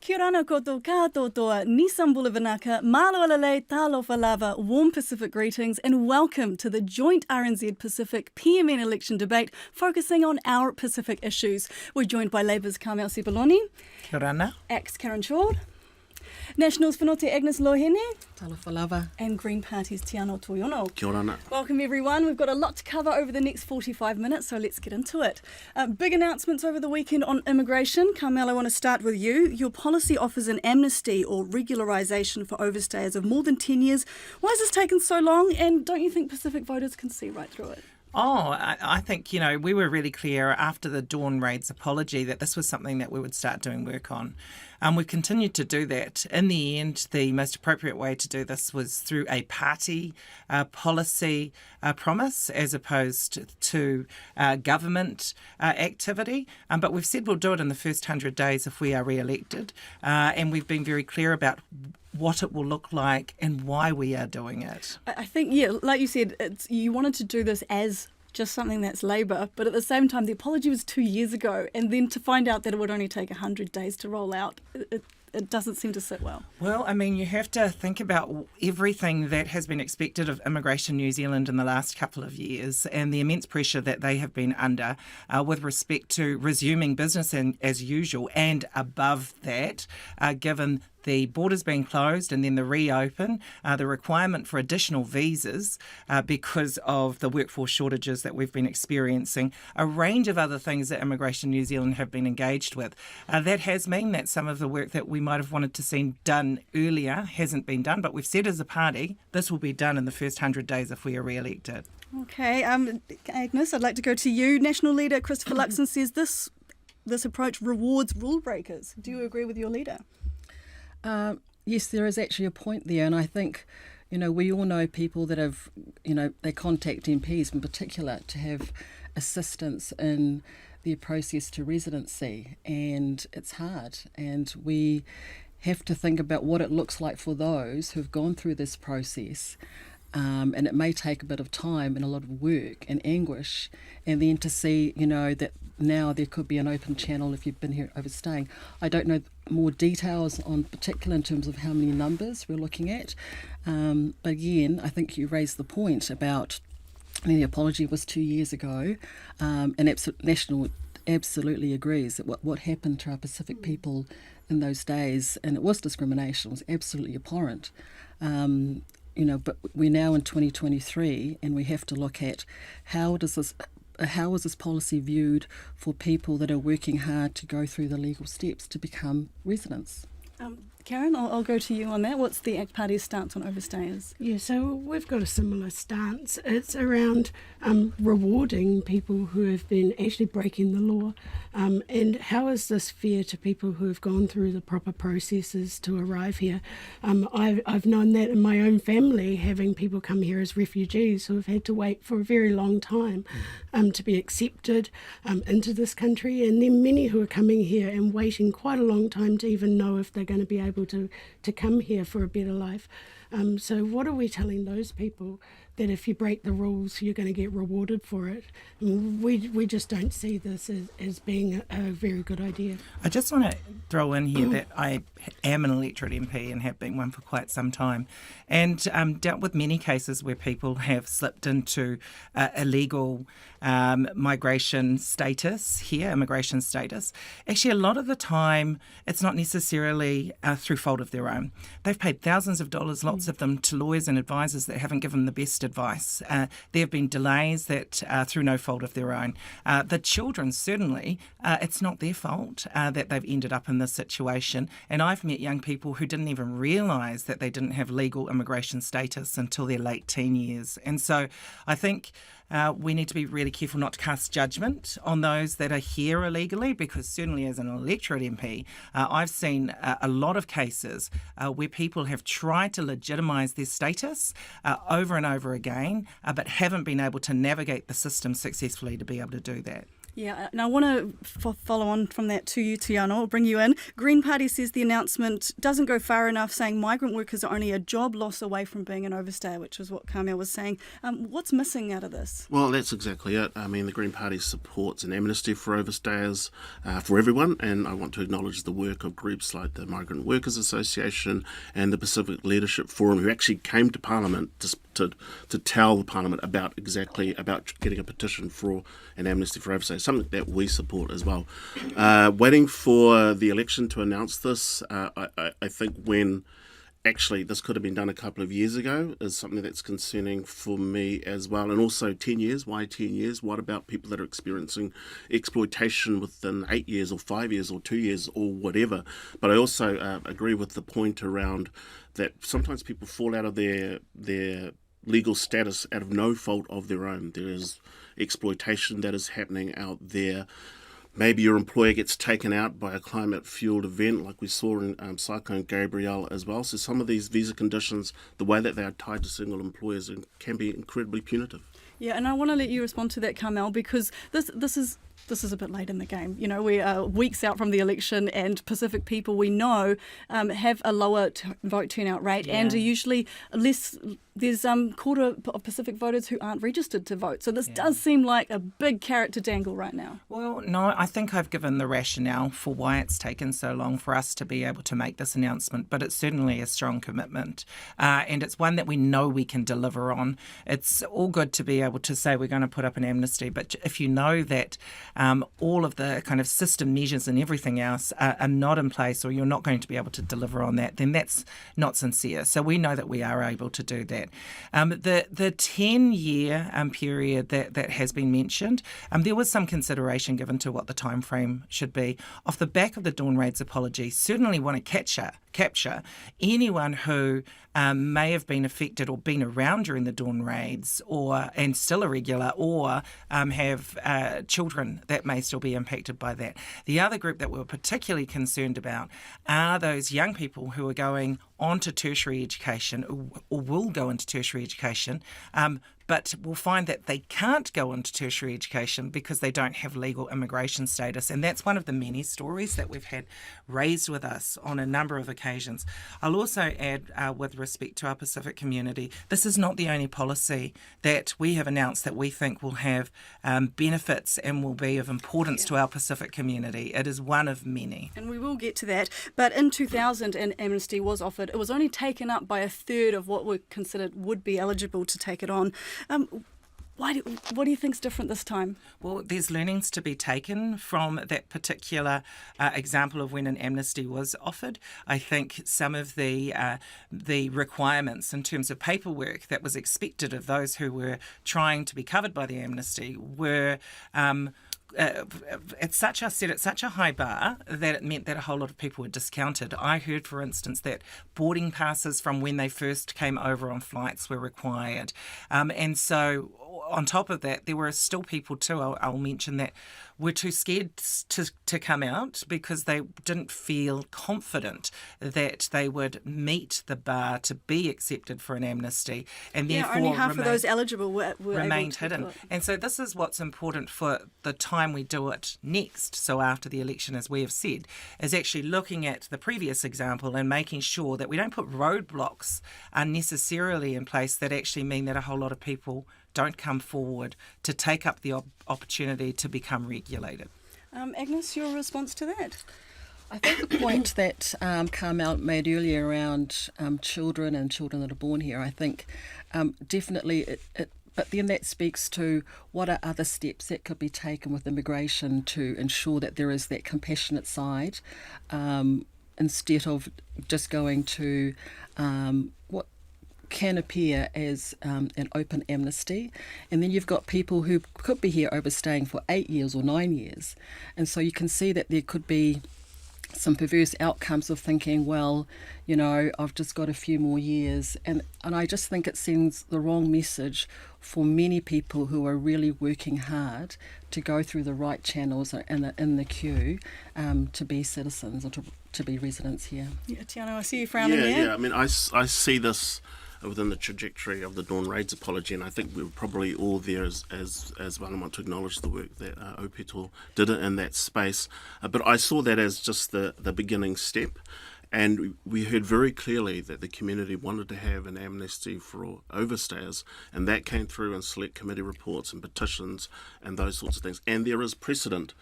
Kia rana koutou katoa, Nissan Boulevanaka, malo alale, talofa lava, warm Pacific greetings and welcome to the joint RNZ Pacific PMN election debate focusing on our Pacific issues. We're joined by Labour's Carmel Sepuloni, Kia rana. ACT's Karen Chord, Nationals Whanote Agnes Lohene, Talofa lava. and Green Party's Tiano Toyono. Kia rana. Welcome everyone. We've got a lot to cover over the next 45 minutes, so let's get into it. Big announcements over the weekend on immigration. Carmel, I want to start with you. Your policy offers an amnesty or regularisation for overstayers of more than 10 years. Why has this taken so long, and don't you think Pacific voters can see right through it? I think, we were really clear after the Dawn Raids apology that this was something that we would start doing work on. We've continued to do that. In the end, the most appropriate way to do this was through a party policy promise as opposed to government activity. But we've said we'll do it in the first 100 days if we are re-elected. And we've been very clear about what it will look like and why we are doing it. I think, like you said, you wanted to do this as just something that's Labour, but at the same time, the apology was 2 years ago, and then to find out that it would only take 100 days to roll out, it doesn't seem to sit well. Well, you have to think about everything that has been expected of Immigration New Zealand in the last couple of years and the immense pressure that they have been under with respect to resuming business as usual, and above that, given the borders being closed and then the reopen, the requirement for additional visas because of the workforce shortages that we've been experiencing, a range of other things that Immigration New Zealand have been engaged with. That has meant that some of the work that we might have wanted to see done earlier hasn't been done, but we've said as a party this will be done in the first 100 days if we are re-elected. Okay, Agnes, I'd like to go to you. National leader Christopher Luxon says this approach rewards rule breakers. Do you agree with your leader? Yes, there is actually a point there, and I think, we all know people that have, they contact MPs in particular to have assistance in their process to residency, and it's hard, and we have to think about what it looks like for those who've gone through this process. And it may take a bit of time and a lot of work and anguish, and then to see, that now there could be an open channel if you've been here overstaying. I don't know more details on particular in terms of how many numbers we're looking at. But again, I think you raised the point about the apology was 2 years ago, and National absolutely agrees that what happened to our Pacific people in those days, and it was discrimination, was absolutely abhorrent. But we're now in 2023, and we have to look at how is this policy viewed for people that are working hard to go through the legal steps to become residents? Karen, I'll go to you on that. What's the ACT Party's stance on overstayers? Yeah, so we've got a similar stance. It's around rewarding people who have been actually breaking the law. And how is this fair to people who have gone through the proper processes to arrive here? I've known that in my own family, having people come here as refugees who have had to wait for a very long time to be accepted into this country. And then many who are coming here and waiting quite a long time to even know if they're going to be able to come here for a better life. So what are we telling those people? That if you break the rules, you're going to get rewarded for it. And we just don't see this as being a very good idea. I just want to throw in here that I am an electorate MP and have been one for quite some time, and dealt with many cases where people have slipped into illegal migration status here, immigration status. Actually, a lot of the time, it's not necessarily through fault of their own. They've paid thousands of dollars, lots of them, to lawyers and advisors that haven't given them the best advice. There have been delays that through no fault of their own. The children, certainly, it's not their fault that they've ended up in this situation. And I've met young people who didn't even realise that they didn't have legal immigration status until their late teen years. And so I think we need to be really careful not to cast judgment on those that are here illegally, because certainly as an electorate MP, I've seen a lot of cases where people have tried to legitimise their status over and over again, but haven't been able to navigate the system successfully to be able to do that. Yeah, and I want to follow on from that to you, Tiana. I'll bring you in. Green Party says the announcement doesn't go far enough, saying migrant workers are only a job loss away from being an overstay, which is what Carmel was saying. What's missing out of this? Well, that's exactly it. I mean, the Green Party supports an amnesty for overstayers for everyone, and I want to acknowledge the work of groups like the Migrant Workers Association and the Pacific Leadership Forum, who actually came to Parliament to tell the Parliament about getting a petition for an amnesty for overstayers, something that we support as well. Waiting for the election to announce this, I think when actually this could have been done a couple of years ago is something that's concerning for me as well. And also 10 years, why 10 years? What about people that are experiencing exploitation within 8 years or 5 years or 2 years or whatever? But I also agree with the point around that sometimes people fall out of their legal status out of no fault of their own. There is exploitation that is happening out there. Maybe your employer gets taken out by a climate-fueled event like we saw in Cyclone Gabrielle as well. So some of these visa conditions, the way that they are tied to single employers, can be incredibly punitive. Yeah, and I want to let you respond to that, Carmel, because this is a bit late in the game. You know, we are weeks out from the election, and Pacific people we know have a lower vote turnout rate and are usually less. There's quarter of Pacific voters who aren't registered to vote. So this does seem like a big carrot to dangle right now. Well, no, I think I've given the rationale for why it's taken so long for us to be able to make this announcement, but it's certainly a strong commitment. And it's one that we know we can deliver on. It's all good to be able to say we're going to put up an amnesty, but if you know that all of the kind of system measures and everything else are not in place, or you're not going to be able to deliver on that, then that's not sincere. So we know that we are able to do that. The 10-year period that has been mentioned, there was some consideration given to what the time frame should be. Off the back of the Dawn Raid's apology, certainly want to capture anyone who may have been affected or been around during the Dawn Raids and still irregular, or have children that may still be impacted by that. The other group that we're particularly concerned about are those young people who are going on to tertiary education or will go into tertiary education, but will find that they can't go into tertiary education because they don't have legal immigration status. And that's one of the many stories that we've had raised with us on a number of occasions. I'll also add, with respect to our Pacific community, this is not the only policy that we have announced that we think will have benefits and will be of importance to our Pacific community. It is one of many. And we will get to that. But in 2000, an amnesty was offered. It was only taken up by a third of what were considered would be eligible to take it on. What do you think's different this time? Well, there's learnings to be taken from that particular example of when an amnesty was offered. I think some of the requirements in terms of paperwork that was expected of those who were trying to be covered by the amnesty were it's such a high bar that it meant that a whole lot of people were discounted. I heard, for instance, that boarding passes from when they first came over on flights were required. And so on top of that, there were still people too, I'll mention, that were too scared to come out because they didn't feel confident that they would meet the bar to be accepted for an amnesty, and therefore only half of those eligible were remained able to hidden. And so this is what's important for the time we do it next, so after the election, as we have said, is actually looking at the previous example and making sure that we don't put roadblocks unnecessarily in place that actually mean that a whole lot of people don't come forward to take up the opportunity to become regulated. Agnes, your response to that? I think the point that Carmel made earlier around children and children that are born here, I think definitely but then that speaks to what are other steps that could be taken with immigration to ensure that there is that compassionate side, instead of just going to what can appear as an open amnesty. And then you've got people who could be here overstaying for 8 years or 9 years. And so you can see that there could be some perverse outcomes of thinking, well, you know, I've just got a few more years. And I just think it sends the wrong message for many people who are really working hard to go through the right channels in the queue to be citizens or to be residents here. Yeah, Tiana, I see you frowning there. Yeah. I mean, I see this within the trajectory of the Dawn Raids apology, and I think we were probably all there as one want to acknowledge the work that Opito did in that space. But I saw that as just the beginning step. And we heard very clearly that the community wanted to have an amnesty for overstayers, and that came through in select committee reports and petitions and those sorts of things. And there is precedent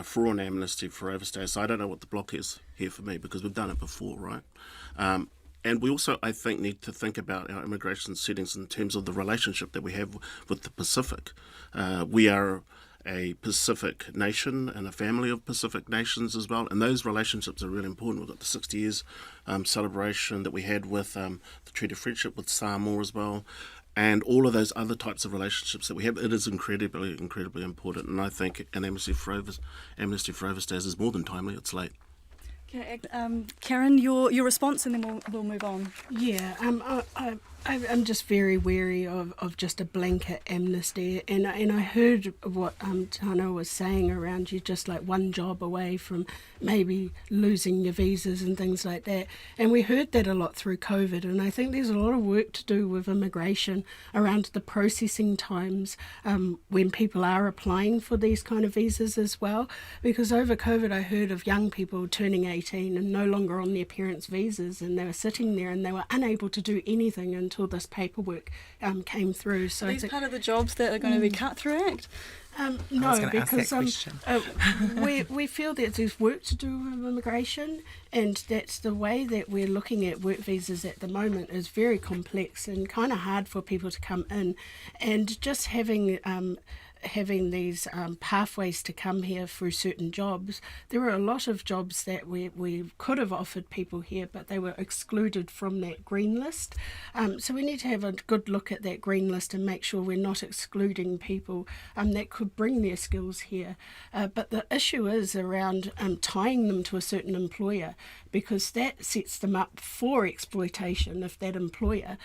for an amnesty for overstayers. So I don't know what the block is here for me, because we've done it before, right? And we also, I think, need to think about our immigration settings in terms of the relationship that we have with the Pacific. We are a Pacific nation and a family of Pacific nations as well, and those relationships are really important. We've got the 60 years celebration that we had with the Treaty of Friendship with Samoa as well, and all of those other types of relationships that we have. It is incredibly important, and I think an amnesty for overstayers is more than timely. It's late. Okay, Karen, your response, and then we'll move on. Yeah, I'm just very wary of just a blanket amnesty, and I heard what Tano was saying around you just like one job away from maybe losing your visas and things like that, and we heard that a lot through COVID, and I think there's a lot of work to do with immigration around the processing times when people are applying for these kind of visas as well, because over COVID I heard of young people turning 18 and no longer on their parents' visas, and they were sitting there and they were unable to do anything until this paperwork came through. So Are these part of the jobs that are going to be cut through ACT? was No, gonna ask that because we feel that there's work to do with immigration, and that's the way that we're looking at work visas at the moment is very complex and kind of hard for people to come in, and just having these pathways to come here through certain jobs. There were a lot of jobs that we could have offered people here, but they were excluded from that green list. So we need to have a good look at that green list and make sure we're not excluding people that could bring their skills here. But the issue is around tying them to a certain employer, because that sets them up for exploitation if that employer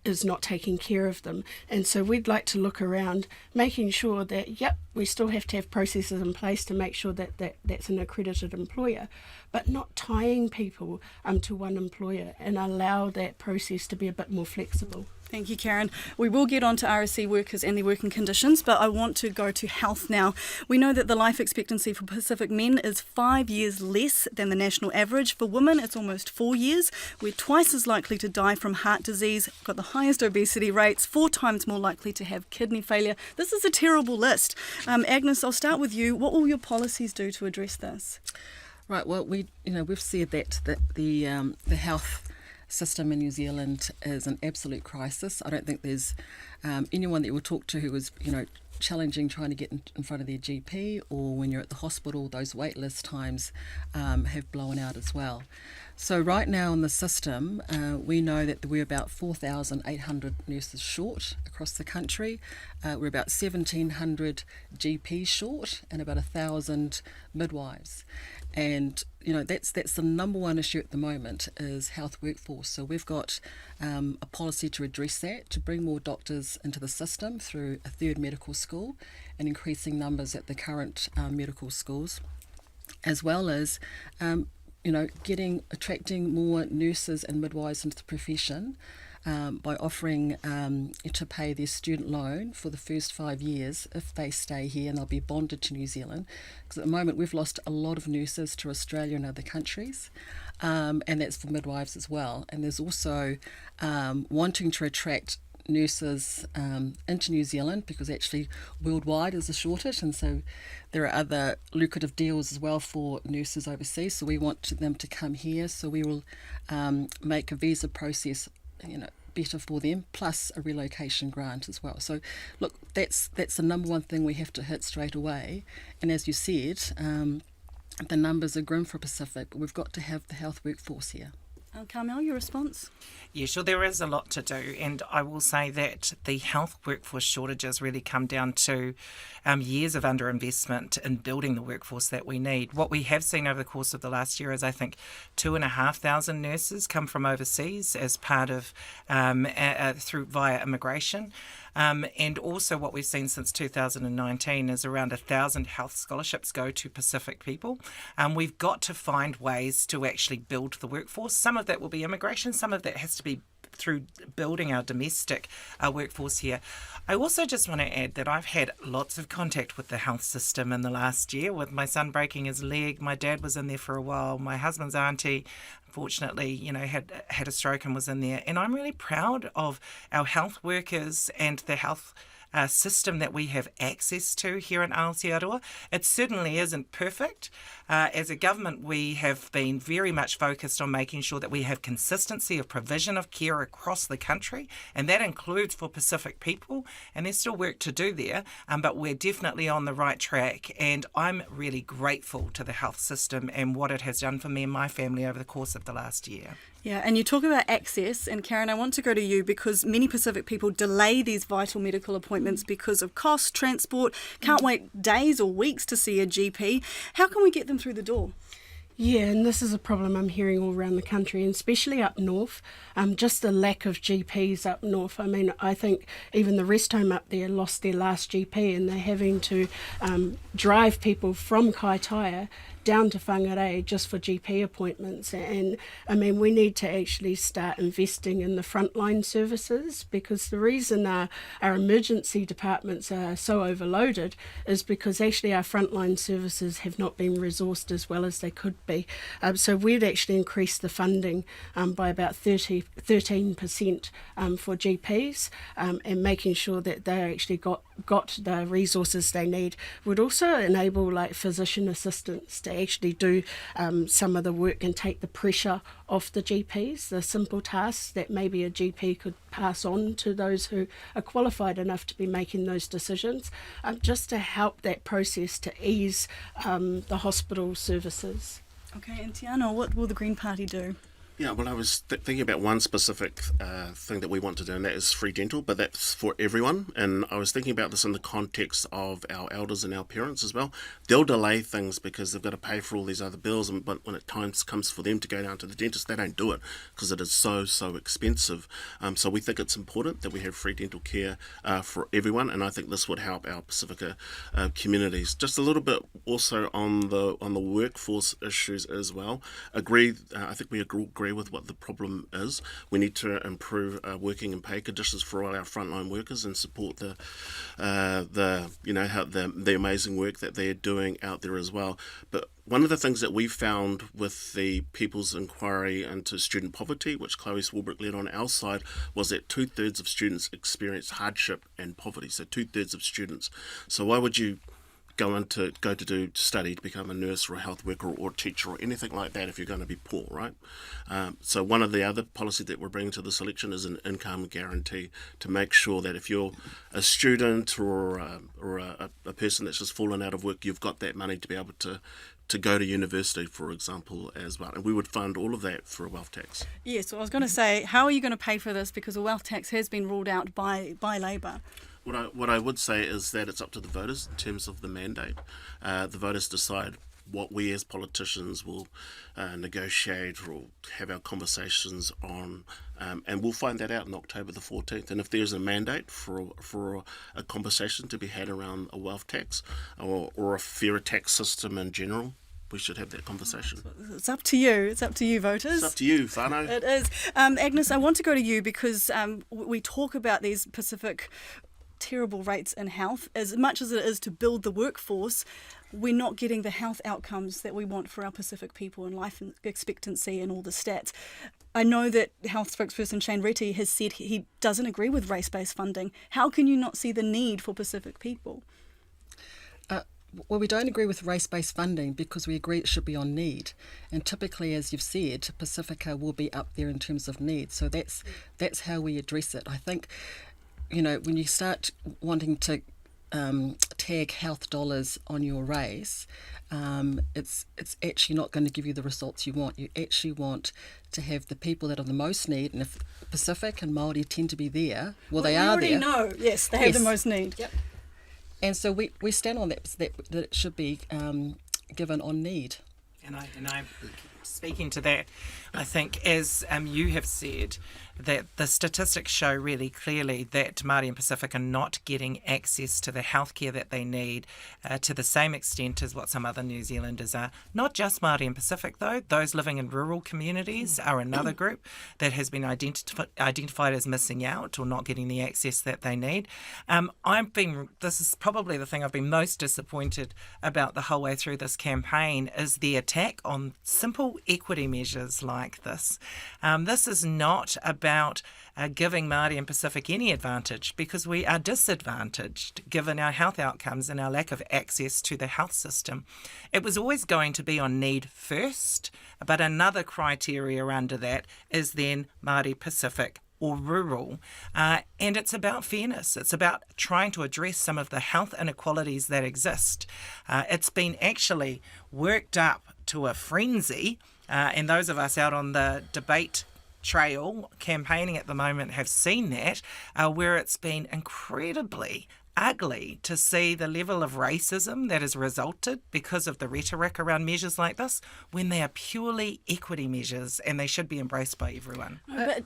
is not taking care of them. And so we'd like to look around making sure that, yep, we still have to have processes in place to make sure that that's an accredited employer, but not tying people to one employer, and allow that process to be a bit more flexible. Thank you, Karen. We will get on to RSC workers and their working conditions, but I want to go to health now. We know that the life expectancy for Pacific men is 5 years less than the national average. For women, it's almost 4 years. We're twice as likely to die from heart disease, got the highest obesity rates, 4 times more likely to have kidney failure. This is a terrible list. Agnes, I'll start with you. What will your policies do to address this? Right. Well, we've said that the health system in New Zealand is an absolute crisis. I don't think there's anyone that you will talk to who is, challenging trying to get in front of their GP, or when you're at the hospital, those wait list times have blown out as well. So right now in the system, we know that we're about 4,800 nurses short across the country. We're about 1,700 GPs short, and about 1,000 midwives. And that's the number one issue at the moment is health workforce. So we've got a policy to address that, to bring more doctors into the system through a third medical school and increasing numbers at the current medical schools, as well as attracting more nurses and midwives into the profession by offering to pay their student loan for the first 5 years if they stay here, and they'll be bonded to New Zealand. Because at the moment we've lost a lot of nurses to Australia and other countries, and that's for midwives as well. And there's also wanting to attract nurses into New Zealand, because actually worldwide is a shortage, and so there are other lucrative deals as well for nurses overseas. So we want them to come here, so we will make a visa process better for them, plus a relocation grant as well. So look, that's the number one thing we have to hit straight away. And as you said, the numbers are grim for Pacific, but we've got to have the health workforce here. Carmel, your response? Yeah, sure, there is a lot to do, and I will say that the health workforce shortages really come down to years of underinvestment in building the workforce that we need. What we have seen over the course of the last year is, I think, 2,500 nurses come from overseas as part of via immigration. And also what we've seen since 2019 is around 1,000 health scholarships go to Pacific people. We've got to find ways to actually build the workforce. Some of that will be immigration, some of that has to be through building our domestic workforce here. I also just want to add that I've had lots of contact with the health system in the last year, with my son breaking his leg. My dad was in there for a while. My husband's auntie, unfortunately, had a stroke and was in there. And I'm really proud of our health workers and the health system that we have access to here in Aotearoa. It certainly isn't perfect. As a government, we have been very much focused on making sure that we have consistency of provision of care across the country, and that includes for Pacific people, and there's still work to do there, but we're definitely on the right track, and I'm really grateful to the health system and what it has done for me and my family over the course of the last year. Yeah, and you talk about access, and Karen, I want to go to you because many Pacific people delay these vital medical appointments because of cost, transport, can't wait days or weeks to see a GP. How can we get them through the door? Yeah, and this is a problem I'm hearing all around the country, and especially up north. Just the lack of GPs up north. I mean, I think even the rest home up there lost their last GP, and they're having to drive people from Kaitaia down to Whangarei just for GP appointments. And I mean, we need to actually start investing in the frontline services, because the reason our emergency departments are so overloaded is because actually our frontline services have not been resourced as well as they could be. So we'd actually increase the funding by about 13% for GPs, and making sure that they actually got the resources they need. Would also enable like physician assistants to actually do some of the work and take the pressure off the GPs, the simple tasks that maybe a GP could pass on to those who are qualified enough to be making those decisions, just to help that process to ease the hospital services. Okay, and Tiana, what will the Green Party do? Yeah, well, I was thinking about one specific thing that we want to do, and that is free dental, but that's for everyone. And I was thinking about this in the context of our elders and our parents as well. They'll delay things because they've got to pay for all these other bills, but when it comes for them to go down to the dentist, they don't do it because it is so expensive. So we think it's important that we have free dental care for everyone, and I think this would help our Pacifica communities. Just a little bit also on the workforce issues as well. I think we agree with what the problem is. We need to improve working and pay conditions for all our frontline workers and support the amazing work that they're doing out there as well. But one of the things that we found with the People's Inquiry into Student Poverty, which Chloe Swarbrick led on our side, was that 2/3 of students experience hardship and poverty. So 2/3 of students. So why would you go to study to become a nurse or a health worker or a teacher or anything like that if you're going to be poor, right? So one of the other policies that we're bringing to this election is an income guarantee to make sure that if you're a student or a person that's just fallen out of work, you've got that money to be able to go to university, for example, as well. And we would fund all of that through a wealth tax. Yes, well, I was going to say, how are you going to pay for this? Because a wealth tax has been ruled out by Labour. What I would say is that it's up to the voters in terms of the mandate. The voters decide what we as politicians will negotiate or have our conversations on, and we'll find that out on October the 14th. And if there's a mandate for a conversation to be had around a wealth tax or a fairer tax system in general, we should have that conversation. It's up to you. It's up to you, voters. It's up to you, whānau. It is. Agnes, I want to go to you because we talk about these Pacific terrible rates in health. As much as it is to build the workforce, we're not getting the health outcomes that we want for our Pacific people and life expectancy and all the stats. I know that health spokesperson Shane Reti has said he doesn't agree with race-based funding. How can you not see the need for Pacific people? Well, we don't agree with race-based funding because we agree it should be on need. And typically, as you've said, Pacifica will be up there in terms of need. So that's how we address it. I think, when you start wanting to tag health dollars on your race, it's actually not going to give you the results you want. You actually want to have the people that are the most need, and if Pacific and Māori tend to be there, they are there. We already know, yes, they have the most need. Yep. And so we stand on that it should be given on need. And I speaking to that, I think as you have said, that the statistics show really clearly that Māori and Pacific are not getting access to the healthcare that they need to the same extent as what some other New Zealanders are. Not just Māori and Pacific though, those living in rural communities are another group that has been identified as missing out or not getting the access that they need. This is probably the thing I've been most disappointed about the whole way through this campaign is the attack on simple equity measures like this. This is not about giving Māori and Pacific any advantage because we are disadvantaged given our health outcomes and our lack of access to the health system. It was always going to be on need first, but another criteria under that is then Māori, Pacific or rural, and it's about fairness. It's about trying to address some of the health inequalities that exist. It's been actually worked up to a frenzy, and those of us out on the debate trail campaigning at the moment have seen that, where it's been incredibly ugly to see the level of racism that has resulted because of the rhetoric around measures like this when they are purely equity measures and they should be embraced by everyone. I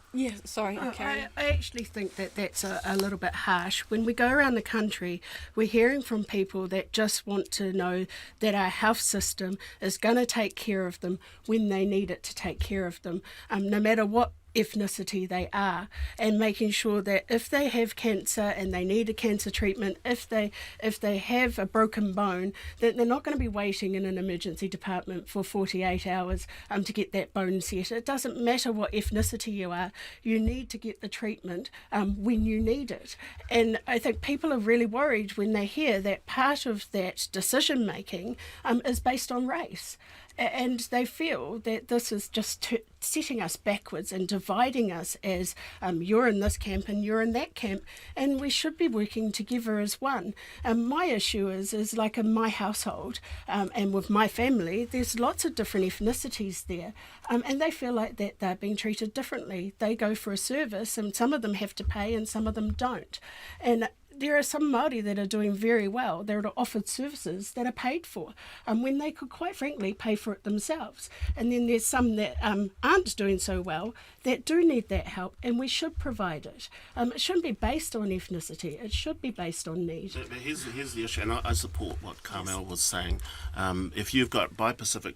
actually think that that's a little bit harsh. When we go around the country, we're hearing from people that just want to know that our health system is going to take care of them when they need it to take care of them, no matter what ethnicity they are, and making sure that if they have cancer and they need a cancer treatment, if they have a broken bone, that they're not going to be waiting in an emergency department for 48 hours to get that bone set. It doesn't matter what ethnicity you are, you need to get the treatment when you need it. And I think people are really worried when they hear that part of that decision making is based on race. And they feel that this is just setting us backwards and dividing us as you're in this camp and you're in that camp, and we should be working together as one. My issue is like in my household and with my family, there's lots of different ethnicities there, and they feel like that they're being treated differently. They go for a service and some of them have to pay and some of them don't. And there are some Māori that are doing very well. They're offered services that are paid for when they could quite frankly pay for it themselves. And then there's some that aren't doing so well that do need that help, and we should provide it. It shouldn't be based on ethnicity. It should be based on need. But here's the issue, and I support what Carmel was saying. If you've got Pacific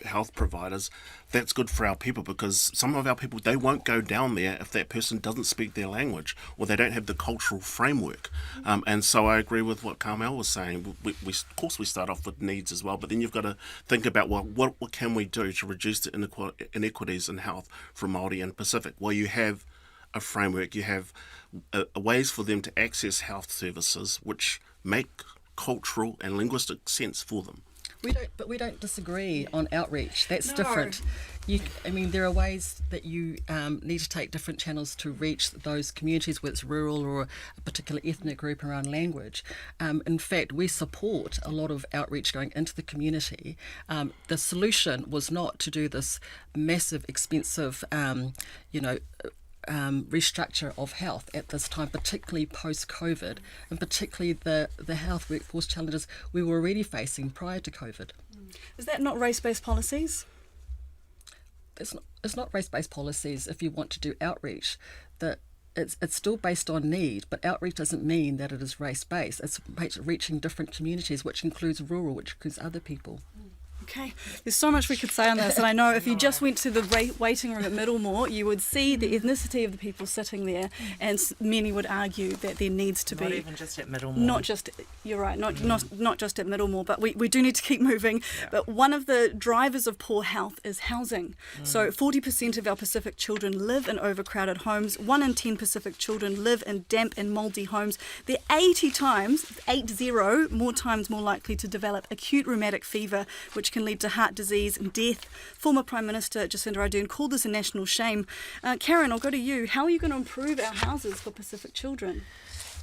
health providers, that's good for our people, because some of our people, they won't go down there if that person doesn't speak their language or they don't have the cultural framework. And so I agree with what Carmel was saying. We of course we start off with needs as well, but then you've got to think about, well, what can we do to reduce the inequities in health for Māori and Pacific? Well, you have a framework, you have ways for them to access health services which make cultural and linguistic sense for them. We don't disagree on outreach. That's different. There are ways that you need to take different channels to reach those communities, whether it's rural or a particular ethnic group around language. In fact, we support a lot of outreach going into the community. The solution was not to do this massive, expensive, restructure of health at this time, particularly post-COVID, and particularly the health workforce challenges we were already facing prior to COVID. Is that not race-based policies? It's not race-based policies if you want to do outreach. It's still based on need, but outreach doesn't mean that it is race-based. It's reaching different communities, which includes rural, which includes other people. Okay, there's so much we could say on this, and I know if you just went to the waiting room at Middlemore, you would see the ethnicity of the people sitting there, and many would argue that there needs to be... Not even just at Middlemore. Not just, you're right, not just at Middlemore, but we do need to keep moving. Yeah. But one of the drivers of poor health is housing. So 40% of our Pacific children live in overcrowded homes. 1 in 10 Pacific children live in damp and mouldy homes. They're 80 more times more likely to develop acute rheumatic fever, which can lead to heart disease and death. Former Prime Minister Jacinda Ardern called this a national shame. Karen, I'll go to you. How are you going to improve our houses for Pacific children?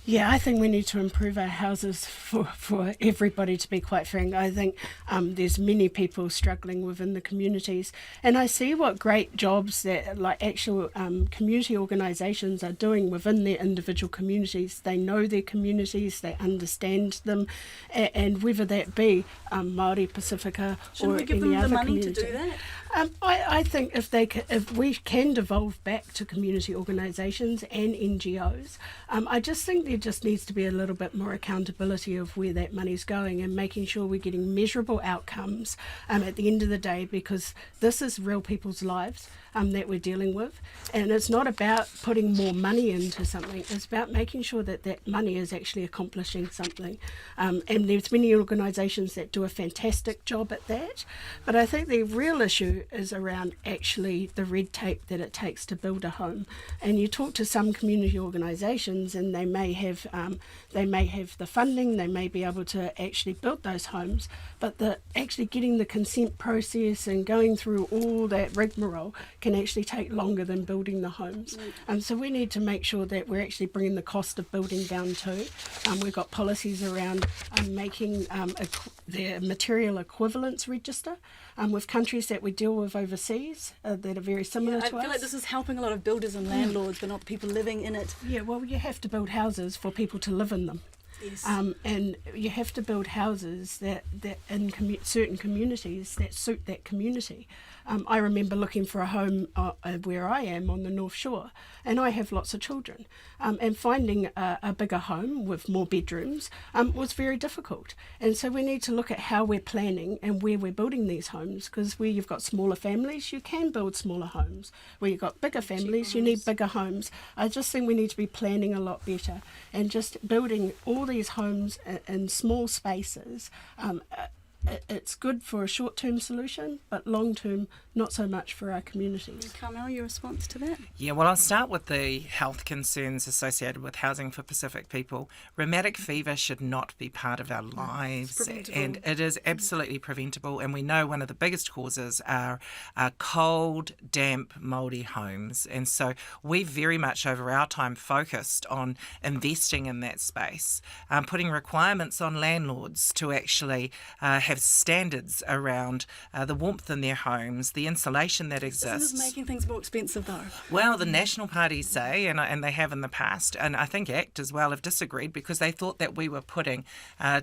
Yeah, I think we need to improve our houses for everybody, to be quite frank. I think there's many people struggling within the communities, and I see what great jobs that actual community organisations are doing within their individual communities. They know their communities, they understand them, and whether that be Māori, Pacifica, Shouldn't or we give any them the other money community. to do that? I think if we can devolve back to community organisations and NGOs, I just think there just needs to be a little bit more accountability of where that money's going and making sure we're getting measurable outcomes at the end of the day, because this is real people's lives that we're dealing with, and it's not about putting more money into something. It's about making sure that that money is actually accomplishing something. And there's many organisations that do a fantastic job at that, but I think the real issue is around actually the red tape that it takes to build a home. And you talk to some community organisations, and they may have the funding, they may be able to actually build those homes, but actually getting the consent process and going through all that rigmarole can actually take longer than building the homes. So we need to make sure that we're actually bringing the cost of building down too. We've got policies around making the material equivalence register with countries that we deal with overseas that are very similar to us. I feel like this is helping a lot of builders and landlords, but not the people living in it. Yeah, well, you have to build houses for people to live in them. Yes. And you have to build houses that in certain communities that suit that community. I remember looking for a home where I am on the North Shore, and I have lots of children, and finding a bigger home with more bedrooms was very difficult. And so we need to look at how we're planning and where we're building these homes, because where you've got smaller families, you can build smaller homes. Where you've got bigger families, you need bigger homes. I just think we need to be planning a lot better, and just building all these homes in small spaces. It's good for a short-term solution, but long-term, not so much for our communities. Carmel, your response to that? Yeah, well, I'll start with the health concerns associated with housing for Pacific people. Rheumatic fever should not be part of our lives, and it is absolutely preventable. And we know one of the biggest causes are cold, damp, mouldy homes. And so we very much over our time focused on investing in that space, putting requirements on landlords to actually have standards around the warmth in their homes, the insulation that exists. Isn't this making things more expensive though? Well, the national parties say, and they have in the past, and I think ACT as well have disagreed because they thought that we were putting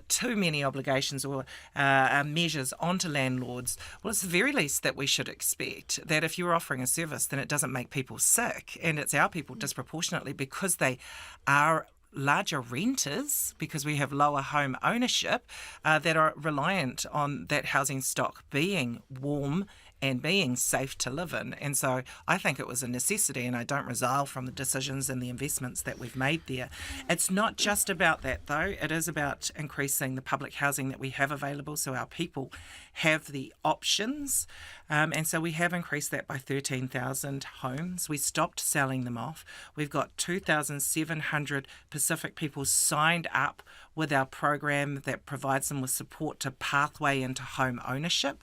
too many obligations or measures onto landlords. Well, it's the very least that we should expect that if you're offering a service, then it doesn't make people sick, and it's our people disproportionately because they are larger renters, because we have lower home ownership, that are reliant on that housing stock being warm and being safe to live in. And so I think it was a necessity, and I don't resile from the decisions and the investments that we've made there. It's not just about that though, it is about increasing the public housing that we have available so our people have the options. And so we have increased that by 13,000 homes. We stopped selling them off. We've got 2,700 Pacific people signed up with our program that provides them with support to pathway into home ownership.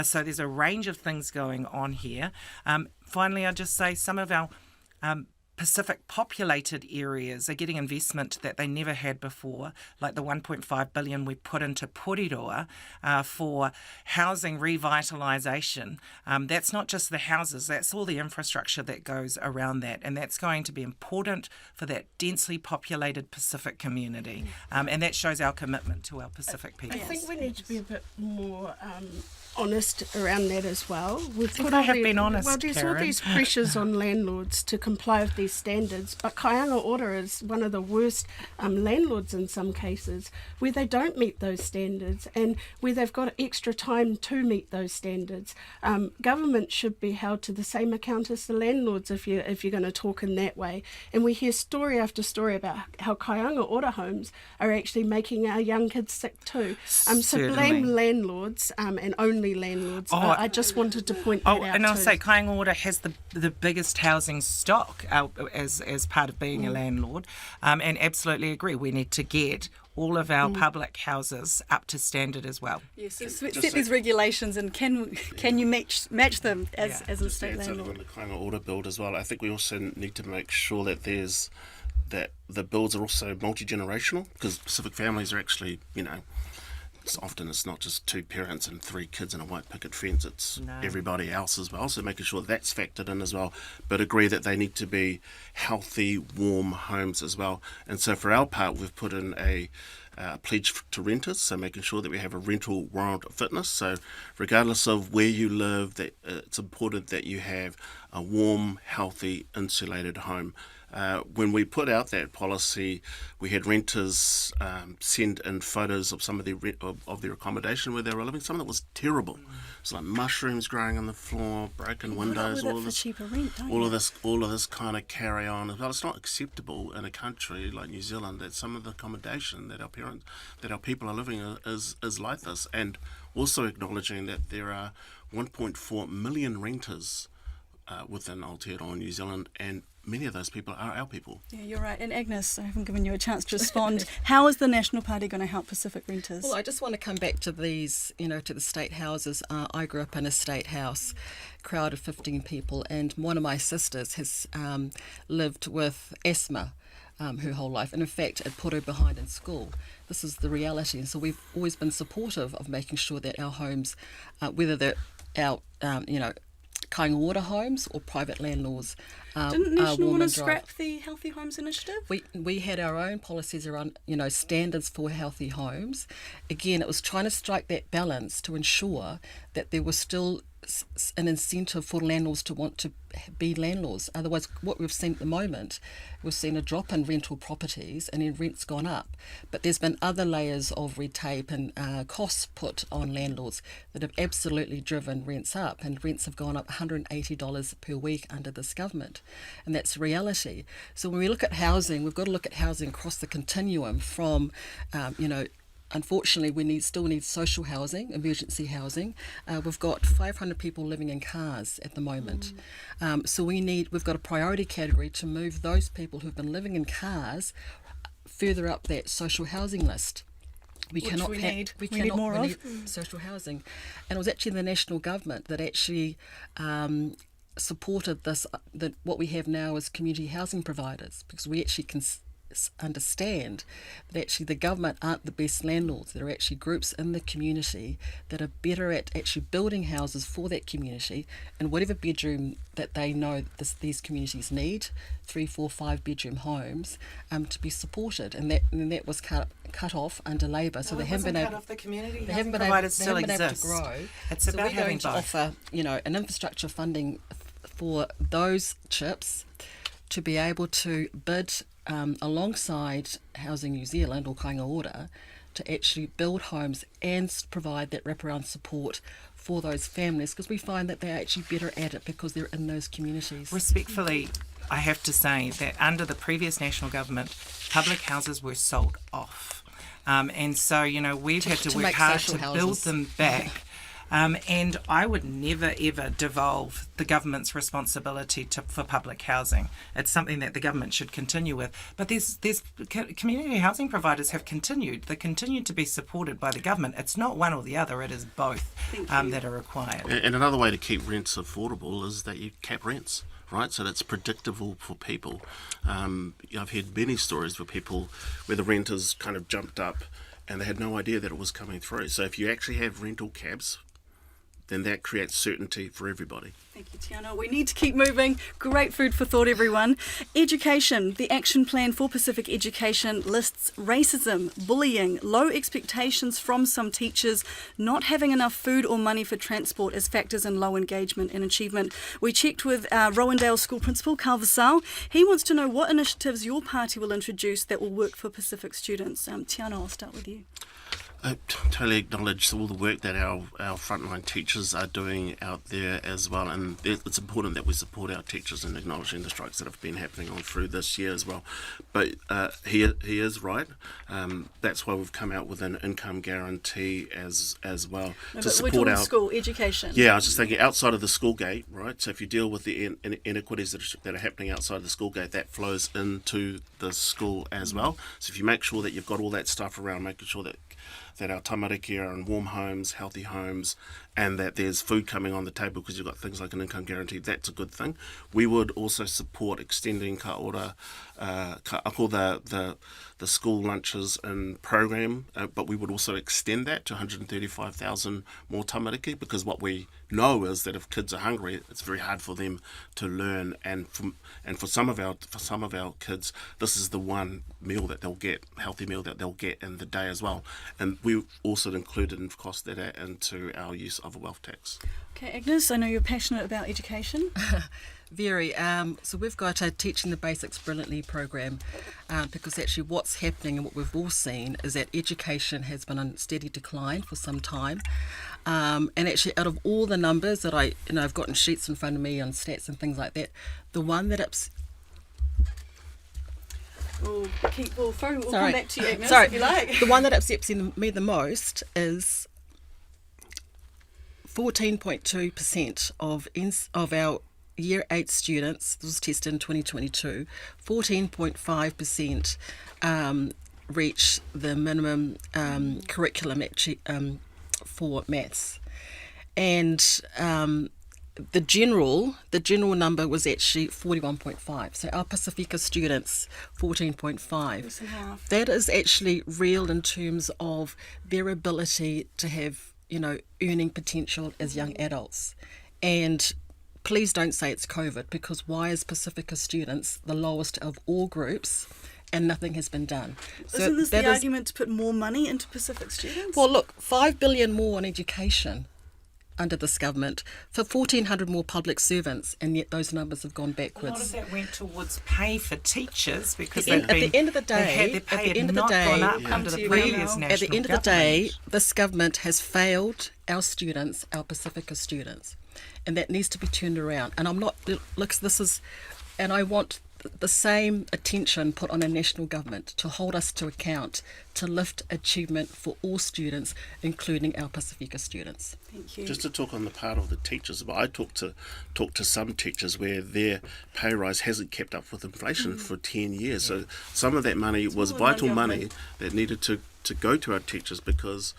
So there's a range of things going on here. Finally, I'll just say some of our Pacific populated areas are getting investment that they never had before, like the 1.5 billion we put into Porirua for housing revitalisation. That's not just the houses, that's all the infrastructure that goes around that, and that's going to be important for that densely populated Pacific community, and that shows our commitment to our Pacific people. I think we need to be a bit more honest around that as well. I have been honest, Well, there's Karen. all these pressures on landlords to comply with these standards, but Kaianga Ora is one of the worst landlords in some cases, where they don't meet those standards and where they've got extra time to meet those standards. Government should be held to the same account as the landlords if you're going to talk in that way. And we hear story after story about how Kaianga Ora homes are actually making our young kids sick too. So blame landlords and only landlords. I just wanted to point that out. And I'll too. say Kaianga Ora has the biggest housing stock as part of being a landlord, and absolutely agree. We need to get all of our public houses up to standard as well. Yes, so set these regulations, and can you match them as a state landlord? On the Kaianga Ora build as well, I think we also need to make sure that the builds are also multi-generational, because Pacific families are actually, it's not just two parents and three kids and a white picket fence, it's everybody else as well, so making sure that's factored in as well, but agree that they need to be healthy, warm homes as well. And so for our part, we've put in a pledge to renters, so making sure that we have a rental warrant of fitness. So regardless of where you live, that it's important that you have a warm, healthy, insulated home. When we put out that policy, we had renters send in photos of some of their accommodation where they were living. Some of it was terrible. It's like mushrooms growing on the floor, broken windows, all of this, cheaper rent, don't all you? of this kind of carry on. Well, it's not acceptable in a country like New Zealand that some of the accommodation that our people are living in is like this, and also acknowledging that there are 1.4 million renters within Aotearoa, New Zealand, and many of those people are our people. Yeah, you're right. And Agnes, I haven't given you a chance to respond. How is the National Party going to help Pacific renters? Well, I just want to come back to these, to the state houses. I grew up in a state house, crowd of 15 people, and one of my sisters has lived with asthma her whole life, and in fact it put her behind in school. This is the reality, and so we've always been supportive of making sure that our homes, whether they're our Kāinga Ora homes or private landlords, Didn't are National warm want and to dry. scrap the Healthy Homes Initiative? We had our own policies around, standards for healthy homes. Again, it was trying to strike that balance to ensure that there was still an incentive for landlords to want to be landlords. Otherwise, what we've seen at the moment, we've seen a drop in rental properties and then rent's gone up. But there's been other layers of red tape and costs put on landlords that have absolutely driven rents up, and rents have gone up $180 per week under this government. And that's reality. So when we look at housing, we've got to look at housing across the continuum from, unfortunately, we still need social housing, emergency housing. We've got 500 people living in cars at the moment. So we've got a priority category to move those people who've been living in cars further up that social housing list. We need more of. Social housing. And it was actually the national government that actually supported this, that what we have now as community housing providers, because we actually can understand that actually the government aren't the best landlords. There are actually groups in the community that are better at actually building houses for that community, and whatever bedroom that they know these communities need, 3, 4, 5 bedroom homes, to be supported. And that was cut off under Labor, so they haven't been able. The community They haven't been providers able, still they haven't been able exist. to grow. It's So about we're going having to both. offer, an infrastructure funding for those chips to be able to bid alongside Housing New Zealand or Kāinga Ora to actually build homes and provide that wraparound support for those families, because we find that they're actually better at it because they're in those communities. Respectfully, I have to say that under the previous national government, public houses were sold off. And so, we've had to to work make hard social to build houses. them back. And I would never, ever devolve the government's responsibility for public housing. It's something that the government should continue with. But there's community housing providers have continued. They continue to be supported by the government. It's not one or the other. It is both that are required. And another way to keep rents affordable is that you cap rents. Right, so that's predictable for people. I've heard many stories where the renters kind of jumped up and they had no idea that it was coming through. So if you actually have rental cabs, then that creates certainty for everybody. Thank you, Tiana. We need to keep moving. Great food for thought, everyone. Education. The action plan for Pacific education lists racism, bullying, low expectations from some teachers, not having enough food or money for transport as factors in low engagement and achievement. We checked with Rowandale School Principal, Carl Vassal. He wants to know what initiatives your party will introduce that will work for Pacific students. Tiana, I'll start with you. I totally acknowledge all the work that our frontline teachers are doing out there as well, and it's important that we support our teachers in acknowledging the strikes that have been happening on through this year as well. But he is right. That's why we've come out with an income guarantee as well to support we're talking our school education. Yeah, I was just thinking outside of the school gate, right? So if you deal with the inequities that are happening outside of the school gate, that flows into the school as well. So if you make sure that you've got all that stuff around, making sure that that our tamariki are in warm homes, healthy homes, and that there's food coming on the table because you've got things like an income guarantee. That's a good thing. We would also support extending ka ora, the school lunches and program, but we would also extend that to 135,000 more tamariki, because what we know is that if kids are hungry, it's very hard for them to learn, and for some of our kids, this is the one meal that they'll get, healthy meal that they'll get in the day as well. And we also included and cost that into our use of a wealth tax. Okay, Agnes, I know you're passionate about education. Very. So we've got a Teaching the Basics Brilliantly program, because actually what's happening and what we've all seen is that education has been on steady decline for some time. And actually, out of all the numbers that I've gotten sheets in front of me on stats and things like that, the one that We'll come back to you, Agnes, Sorry. if you like. The one that upsets me the most is 14.2% of our Year 8 students, this was tested in 2022, 14.5% reach the minimum curriculum for maths. And the general number was actually 41.5. So our Pacifica students, 14.5. That is actually real in terms of their ability to have, earning potential as young adults. And please don't say it's COVID, because why is Pacifica students the lowest of all groups and nothing has been done? Isn't this the argument to put more money into Pacific students? Well, look, $5 billion more on education under this government for 1,400 more public servants, and yet those numbers have gone backwards. A lot of that went towards pay for teachers, because At the end of the day, gone up under the previous national at the end of the day, government. this government has failed our students, our Pacifica students, and that needs to be turned around. And I want the same attention put on a national government to hold us to account, to lift achievement for all students, including our Pacifica students. Thank you. Just to talk on the part of the teachers, but I talked to some teachers where their pay rise hasn't kept up with inflation for 10 years. So some of that money was vital money that needed to go to our teachers, because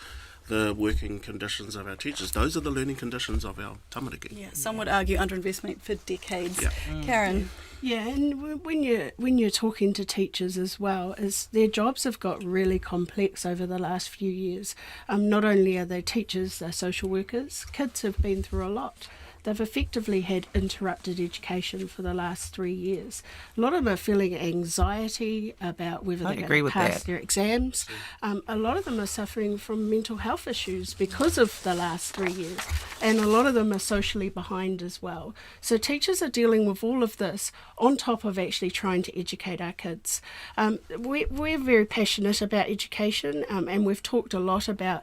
the working conditions of our teachers, those are the learning conditions of our tamariki. Yeah, some would argue underinvestment for decades. Yeah. Karen? Yeah, and when you're talking to teachers as well, is their jobs have got really complex over the last few years. Not only are they teachers, they're social workers. Kids have been through a lot. They've effectively had interrupted education for the last 3 years. A lot of them are feeling anxiety about whether they're going to pass their exams. A lot of them are suffering from mental health issues because of the last 3 years. And a lot of them are socially behind as well. So teachers are dealing with all of this on top of actually trying to educate our kids. We're very passionate about education, and we've talked a lot about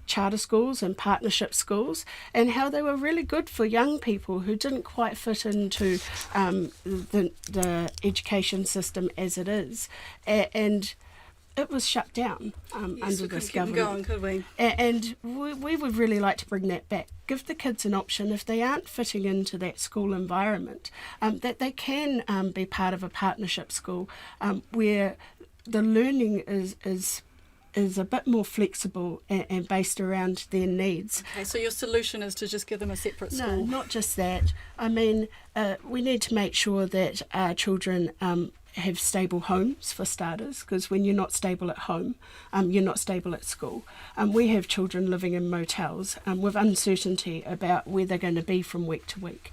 charter schools and partnership schools and how they were really good for young people who didn't quite fit into the education system as it is, and it was shut down under this government. Could we? And we would really like to bring that back. Give the kids an option, if they aren't fitting into that school environment, that they can be part of a partnership school where the learning is a bit more flexible and based around their needs. Okay, so your solution is to just give them a separate school? No, not just that. I mean, we need to make sure that our children have stable homes for starters, because when you're not stable at home, you're not stable at school. We have children living in motels with uncertainty about where they're going to be from week to week.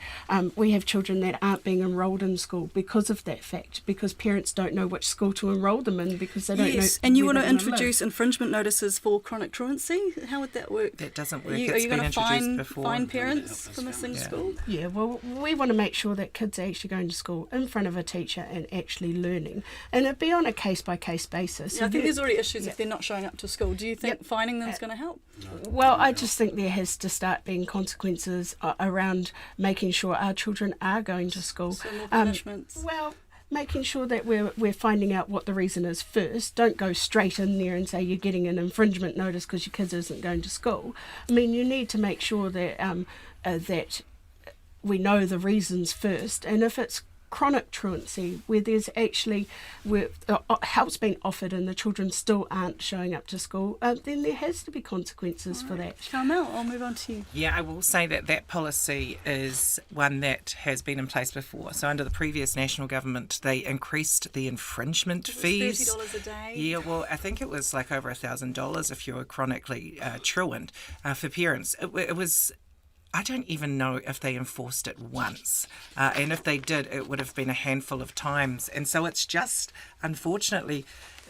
We have children that aren't being enrolled in school because of that fact, because parents don't know which school to enrol them in because they don't know. And you where want to they're gonna introduce live. infringement notices for chronic truancy? How would that work? That doesn't work. Are It's you been going to introduced before. fine parents for missing school? Yeah, well, we want to make sure that kids are actually going to school in front of a teacher and actually learning. And it'd be on a case-by-case basis. Yeah, I think there's already issues if they're not showing up to school. Do you think fining them is going to help? Well, I just think there has to start being consequences around making sure our children are going to school. So more punishments. Well, making sure that we're finding out what the reason is first. Don't go straight in there and say you're getting an infringement notice because your kids isn't going to school. I mean, you need to make sure that that we know the reasons first, and if it's chronic truancy, where there's actually where help's been offered and the children still aren't showing up to school, then there has to be consequences for that. Carmel, I'll move on to you. Yeah, I will say that policy is one that has been in place before. So under the previous national government, they increased the infringement fees. $30 a day. Yeah, well, I think it was like over $1,000 if you were chronically truant for parents. It was. I don't even know if they enforced it once. And if they did, it would have been a handful of times. And so it's just, unfortunately,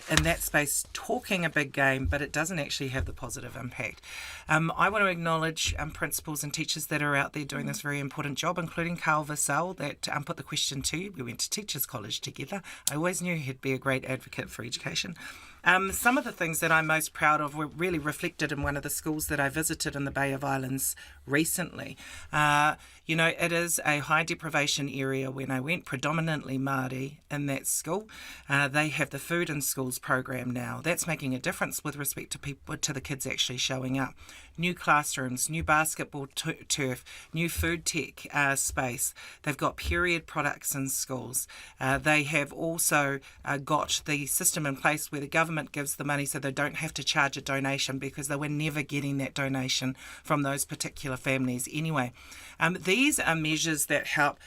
in that space, talking a big game, but it doesn't actually have the positive impact. I want to acknowledge principals and teachers that are out there doing this very important job, including Carl Vassell, that put the question to you. We went to Teachers College together. I always knew he'd be a great advocate for education. Some of the things that I'm most proud of were really reflected in one of the schools that I visited in the Bay of Islands recently. It is a high deprivation area when I went, predominantly Māori in that school. They have the Food in Schools program now. That's making a difference with respect to the kids actually showing up. New classrooms, new basketball turf, new food tech space. They've got period products in schools. They have also got the system in place where the government gives the money so they don't have to charge a donation, because they were never getting that donation from those particular families anyway. These are measures that help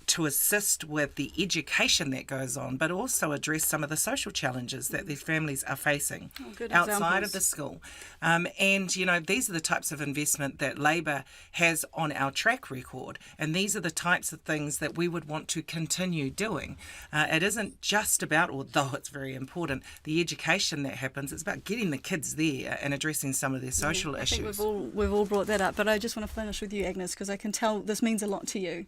to assist with the education that goes on, but also address some of the social challenges that these families are facing outside of the school. These are the types of investment that Labor has on our track record, and these are the types of things that we would want to continue doing. It isn't just about, although it's very important, the education that happens. It's about getting the kids there and addressing some of their social issues. I think we've all brought that up, but I just want to finish with you, Agnes, because I can tell this means a lot to you.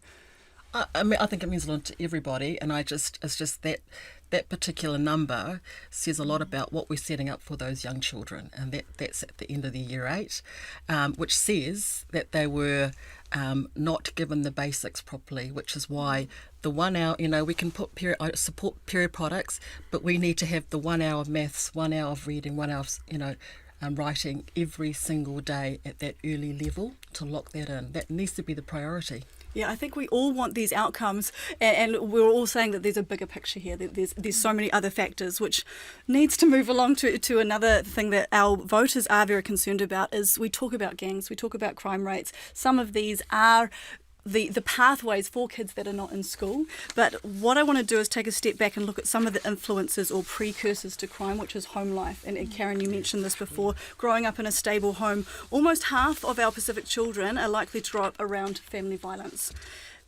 I think it means a lot to everybody, and it's just that particular number says a lot about what we're setting up for those young children, and that's at the end of the year 8, which says that they were not given the basics properly, which is why the 1 hour, we can support period products, but we need to have the 1 hour of maths, 1 hour of reading, 1 hour of writing every single day at that early level to lock that in. That needs to be the priority. Yeah, I think we all want these outcomes, and we're all saying that there's a bigger picture here. That there's so many other factors, which needs to move along to another thing that our voters are very concerned about. Is we talk about gangs, we talk about crime rates. Some of these are the pathways for kids that are not in school. But what I want to do is take a step back and look at some of the influences or precursors to crime, which is home life. And Karen, you mentioned this before, growing up in a stable home. Almost half of our Pacific children are likely to grow up around family violence.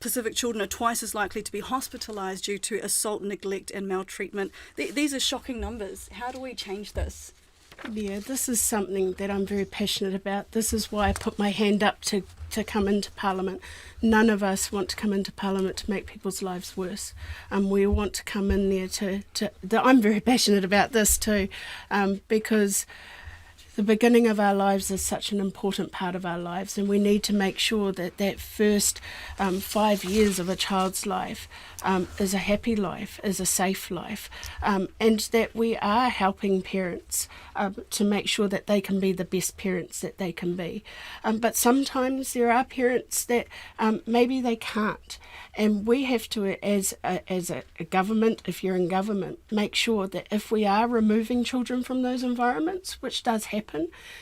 Pacific children are twice as likely to be hospitalised due to assault, neglect and maltreatment. These are shocking numbers. How do we change this? Yeah, this is something that I'm very passionate about. This is why I put my hand up to come into Parliament. None of us want to come into Parliament to make people's lives worse. We want to come in there I'm very passionate about this too, because the beginning of our lives is such an important part of our lives, and we need to make sure that first 5 years of a child's life is a happy life, is a safe life, and that we are helping parents to make sure that they can be the best parents that they can be. But sometimes there are parents that maybe they can't, and we have to, as a government, if you're in government, make sure that if we are removing children from those environments, which does happen,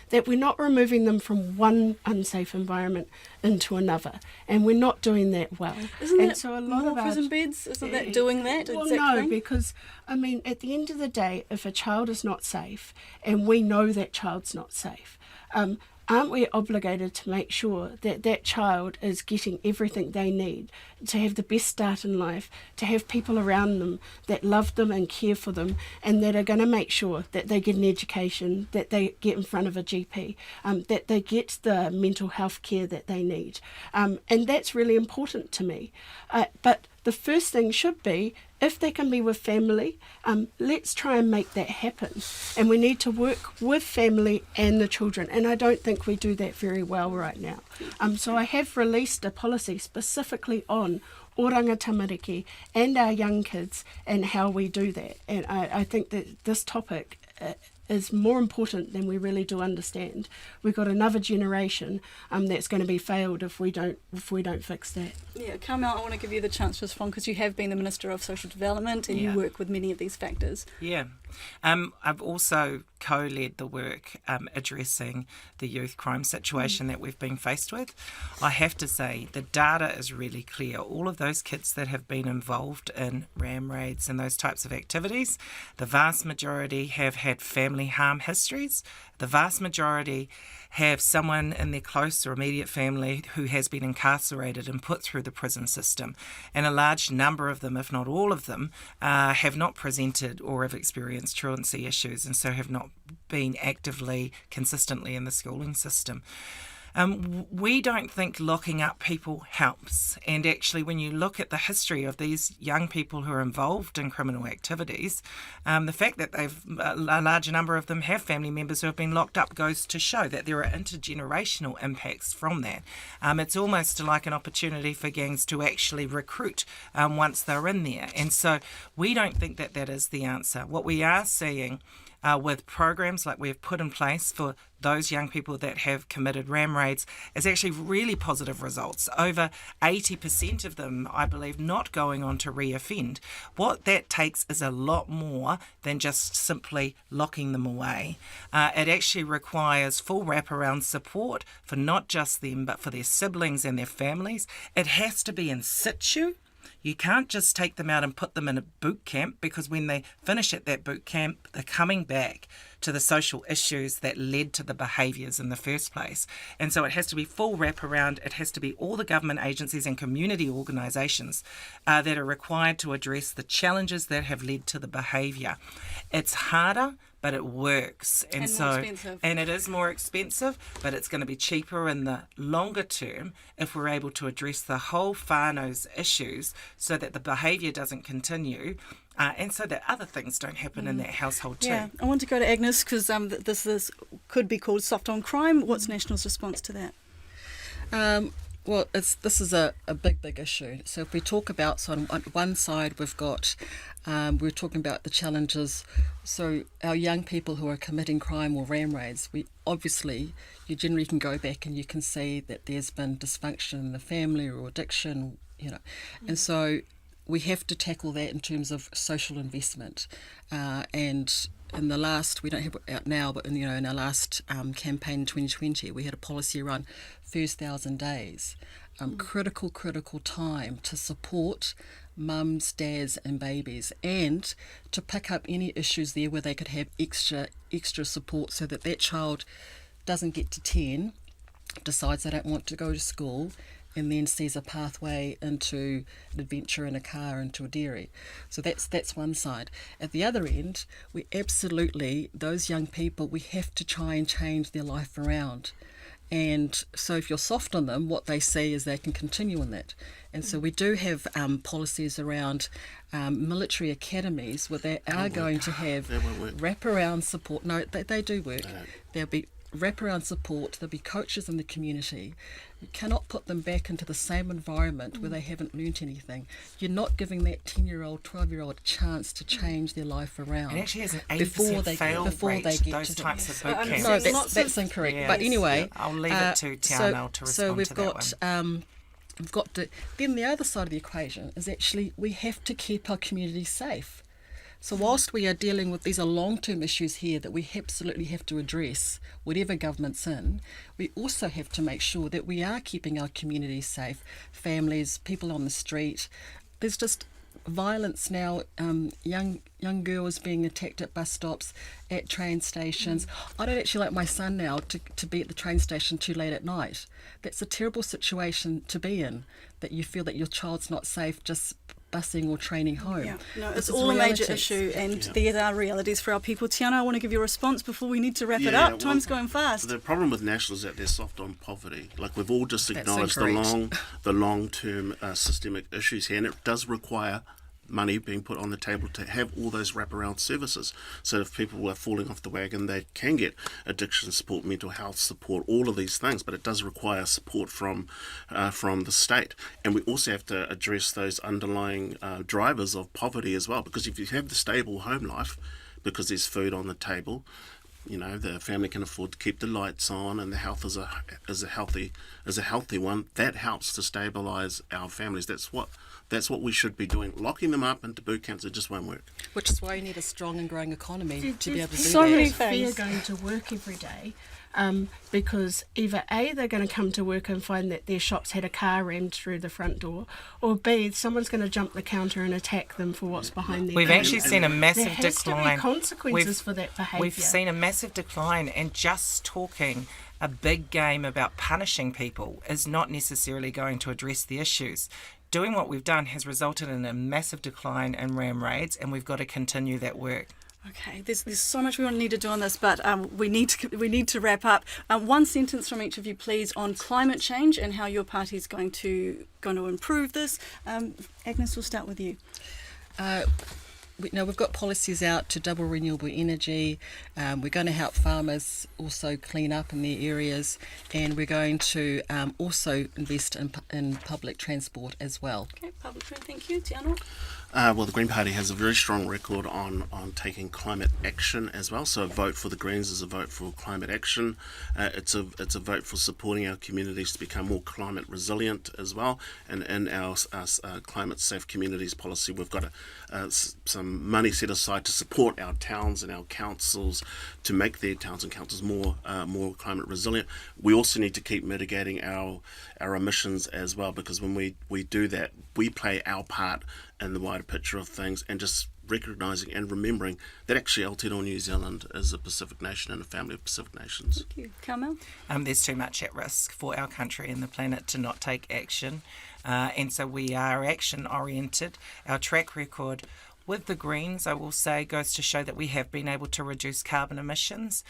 that we're not removing them from one unsafe environment into another, and we're not doing that well. Isn't and it so a lot more of prison beds? Isn't that doing that? Well, exact no, thing? because at the end of the day, if a child is not safe, and we know that child's not safe, aren't we obligated to make sure that that child is getting everything they need to have the best start in life, to have people around them that love them and care for them, and that are going to make sure that they get an education, that they get in front of a GP, that they get the mental health care that they need. And that's really important to me. But the first thing should be, if they can be with family, let's try and make that happen. And we need to work with family and the children. And I don't think we do that very well right now. So I have released a policy specifically on oranga tamariki and our young kids and how we do that. And I think that this topic is more important than we really do understand. We've got another generation that's going to be failed if we don't fix that. Yeah, Carmel, I want to give you the chance to respond because you have been the Minister of Social Development and you work with many of these factors. Yeah. I've also co-led the work addressing the youth crime situation that we've been faced with. I have to say the data is really clear. All of those kids that have been involved in ram raids and those types of activities, the vast majority have had family harm histories. The vast majority have someone in their close or immediate family who has been incarcerated and put through the prison system. And a large number of them, if not all of them, have not presented or have experienced truancy issues and so have not been actively, consistently in the schooling system. We don't think locking up people helps. And actually, when you look at the history of these young people who are involved in criminal activities, the fact that a larger number of them have family members who have been locked up goes to show that there are intergenerational impacts from that. It's almost like an opportunity for gangs to actually recruit once they're in there. And so we don't think that that is the answer. What we are seeing with programs like we've put in place for those young people that have committed ram raids is actually really positive results. Over 80% of them, I believe, not going on to reoffend. What that takes is a lot more than just simply locking them away. It actually requires full wraparound support for not just them, but for their siblings and their families. It has to be in situ. You can't just take them out and put them in a boot camp, because when they finish at that boot camp, they're coming back to the social issues that led to the behaviours in the first place. And so it has to be full wraparound. It has to be all the government agencies and community organisations that are required to address the challenges that have led to the behaviour. It's harder, but it works. And more expensive. And it is more expensive, but it's going to be cheaper in the longer term if we're able to address the whole whānau's issues so that the behaviour doesn't continue. And so that other things don't happen in that household too. Yeah, I want to go to Agnes because this could be called soft on crime. What's National's response to that? Well, this is a big issue. So if we talk about, so on one side we've got, we're talking about the challenges. So our young people who are committing crime or ram raids, you generally can go back and you can see that there's been dysfunction in the family or addiction, and so we have to tackle that in terms of social investment. And in the last, we don't have it out now, but in our last campaign in 2020, we had a policy around first 1,000 days. Critical time to support mums, dads and babies, and to pick up any issues there where they could have extra support so that child doesn't get to 10, decides they don't want to go to school, and then sees a pathway into an adventure in a car, into a dairy. So that's one side. At the other end, those young people, we have to try and change their life around. And so if you're soft on them, what they see is they can continue in that. And so we do have policies around military academies where they are going to have wraparound support. No, they do work. There'll be wraparound support, there'll be coaches in the community. You cannot put them back into the same environment where they haven't learnt anything. You're not giving that 10-year-old, 12-year-old a chance to change their life around. It actually has an 80% fail rate, those types of boot camps. No, that's incorrect. Yes. But anyway, I'll leave it to Tiana to respond so we've to got, that one. We've got to, then the other side of the equation is actually we have to keep our community safe. So whilst we are dealing with, these are long-term issues here that we absolutely have to address, whatever government's in, we also have to make sure that we are keeping our communities safe, families, people on the street. There's just violence now, young girls being attacked at bus stops, at train stations. I don't actually like my son now to be at the train station too late at night. That's a terrible situation to be in, that you feel that your child's not safe just busing or training home. Yeah, no, it's all a major issue, and there are realities for our people. Tiana, I want to give you a response before we need to wrap it up. Time's going fast. The problem with National is that they're soft on poverty. Like, we've all just acknowledged the long-term systemic issues here, and it does require money being put on the table to have all those wraparound services. So if people are falling off the wagon, they can get addiction support, mental health support, all of these things, but it does require support from the state. And we also have to address those underlying drivers of poverty as well, because if you have the stable home life, because there's food on the table, the family can afford to keep the lights on, and the health is a healthy one. That helps to stabilise our families. That's what we should be doing. Locking them up into boot camps, it just won't work. Which is why you need a strong and growing economy to be able to do so that. many Fear things. going to work every day, because either A, they're going to come to work and find that their shop's had a car rammed through the front door, or B, someone's going to jump the counter and attack them for what's behind their We've door. actually seen a massive There has decline. to be consequences for that behaviour. We've seen a massive decline, and just talking a big game about punishing people is not necessarily going to address the issues. Doing what we've done has resulted in a massive decline in ram raids, and we've got to continue that work. Okay, there's so much we need to do on this, but we need to wrap up. One sentence from each of you, please, on climate change and how your party's going to improve this. Agnes, we'll start with you. We've got policies out to double renewable energy. We're going to help farmers also clean up in their areas, and we're going to also invest in public transport as well. Okay, public transport, thank you. Tiano? Well, the Green Party has a very strong record on taking climate action as well. So a vote for the Greens is a vote for climate action. It's a vote for supporting our communities to become more climate resilient as well. And in our climate safe communities policy, we've got some money set aside to support our towns and our councils to make their towns and councils more climate resilient. We also need to keep mitigating our emissions as well, because when we do that, we play our part in the wider picture of things, and just recognising and remembering that actually Aotearoa New Zealand is a Pacific nation and a family of Pacific nations. Thank you. Carmel? There's too much at risk for our country and the planet to not take action, and so we are action oriented. Our track record with the Greens, I will say, goes to show that we have been able to reduce carbon emissions.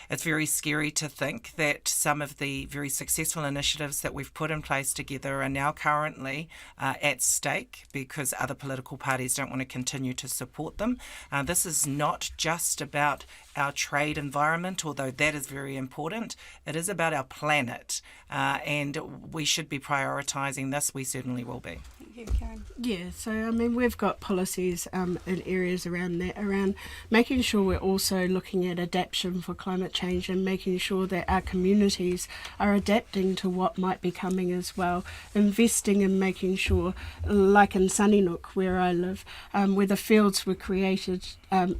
It's very scary to think that some of the very successful initiatives that we've put in place together are now currently at stake because other political parties don't want to continue to support them. This is not just about our trade environment, although that is very important. It is about our planet, and we should be prioritising this. We certainly will be. Thank you, Karen. Yeah, so I mean, we've got policies in areas around that, around making sure we're also looking at adaptation for climate change and making sure that our communities are adapting to what might be coming as well. Investing in making sure, like in Sunninook where I live, where the fields were created,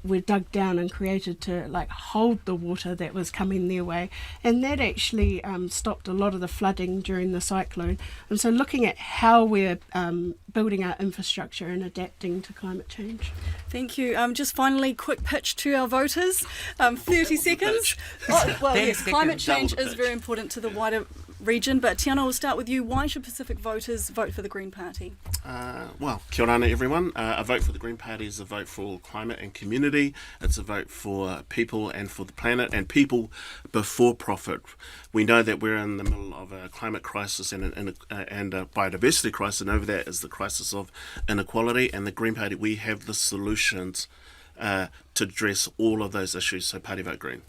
were dug down and created to hold the water that was coming their way, and that actually stopped a lot of the flooding during the cyclone. And so looking at how we're building our infrastructure and adapting to climate change. Thank you. Just finally, quick pitch to our voters. 30 seconds. Oh, well, 30 yes, climate seconds, change double the is pitch. very important to the wider region, but Tiana, we'll start with you. Why should Pacific voters vote for the Green Party? Well, kia ora everyone. A vote for the Green Party is a vote for climate and community. It's a vote for people and for the planet, and people before profit. We know that we're in the middle of a climate crisis and a biodiversity crisis, and over that is the crisis of inequality. And the Green Party, we have the solutions to address all of those issues. So party vote Green.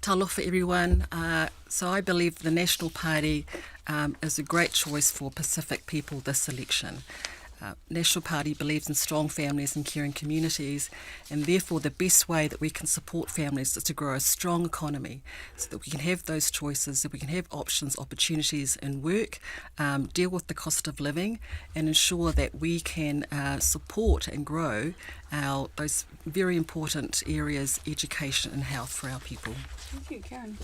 Talofa everyone. So I believe the National Party is a great choice for Pacific people this election. National Party believes in strong families and caring communities, and therefore the best way that we can support families is to grow a strong economy so that we can have those choices, that we can have options, opportunities in work, deal with the cost of living, and ensure that we can support and grow those very important areas, education and health for our people. Thank you, Karen.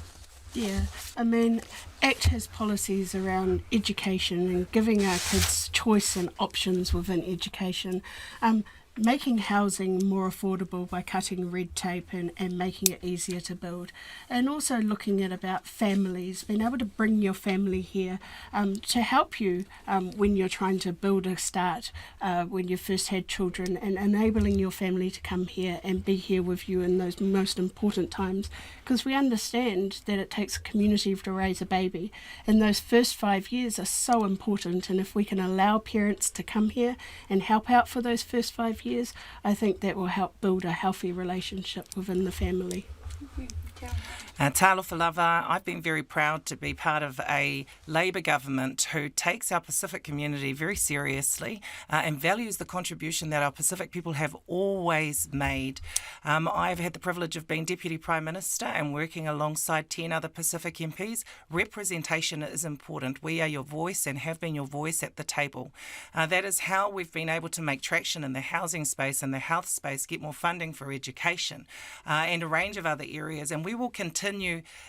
Yeah, I mean, ACT has policies around education and giving our kids choice and options within education. Making housing more affordable by cutting red tape and making it easier to build, and also looking at about families, being able to bring your family here to help you when you're trying to build a start, when you first had children, and enabling your family to come here and be here with you in those most important times, because we understand that it takes a community to raise a baby, and those first 5 years are so important, and if we can allow parents to come here and help out for those first 5 years, I think that will help build a healthy relationship within the family. Thank you, Karen. Talofa lava, I've been very proud to be part of a Labour government who takes our Pacific community very seriously and values the contribution that our Pacific people have always made. I've had the privilege of being Deputy Prime Minister and working alongside 10 other Pacific MPs. Representation is important. We are your voice and have been your voice at the table. That is how we've been able to make traction in the housing space and the health space, get more funding for education and a range of other areas, and we will continue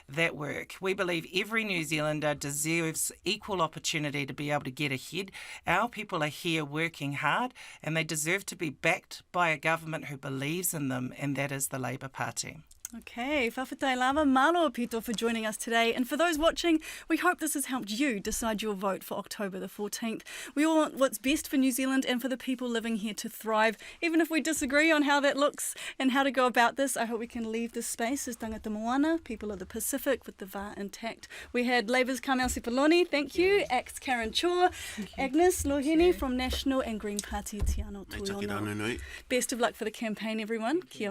that work. We believe every New Zealander deserves equal opportunity to be able to get ahead. Our people are here working hard and they deserve to be backed by a government who believes in them, and that is the Labour Party. Okay, whawhatai lava, malo Pito for joining us today. And for those watching, we hope this has helped you decide your vote for October the 14th. We all want what's best for New Zealand and for the people living here to thrive. Even if we disagree on how that looks and how to go about this, I hope we can leave this space as tangata moana, people of the Pacific, with the va intact. We had Labour's Carmel Sepuloni, thank you, ACT's Karen Chor, Agnes Lohini from National and Green Party Te Ano Tuiona. Best of luck for the campaign, everyone. Kia